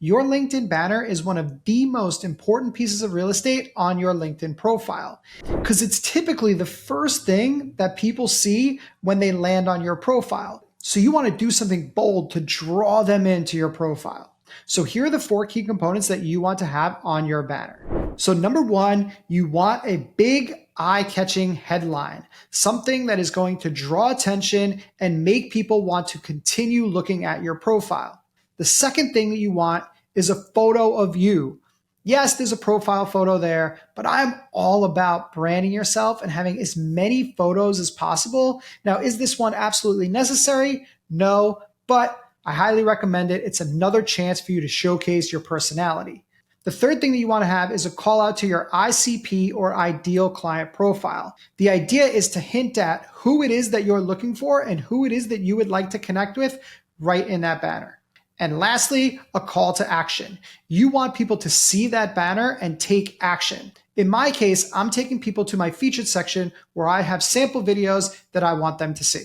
Your LinkedIn banner is one of the most important pieces of real estate on your LinkedIn profile because it's typically the first thing that people see when they land on your profile. So you want to do something bold to draw them into your profile. So here are the 4 key components that you want to have on your banner. So number 1, you want a big eye-catching headline, something that is going to draw attention and make people want to continue looking at your profile. The second thing that you want is a photo of you. Yes, there's a profile photo there, but I'm all about branding yourself and having as many photos as possible. Now, is this one absolutely necessary? No, but I highly recommend it. It's another chance for you to showcase your personality. The third thing that you want to have is a call out to your ICP or ideal client profile. The idea is to hint at who it is that you're looking for and who it is that you would like to connect with right in that banner. And lastly, a call to action. You want people to see that banner and take action. In my case, I'm taking people to my featured section where I have sample videos that I want them to see.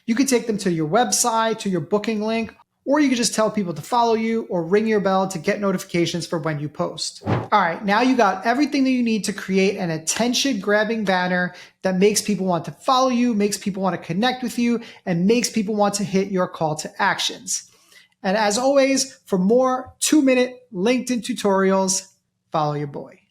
You can take them to your website, to your booking link, or you can just tell people to follow you or ring your bell to get notifications for when you post. All right, now you got everything that you need to create an attention-grabbing banner that makes people want to follow you, makes people want to connect with you, and makes people want to hit your call to actions. And as always, for more 2-minute LinkedIn tutorials, follow your boy.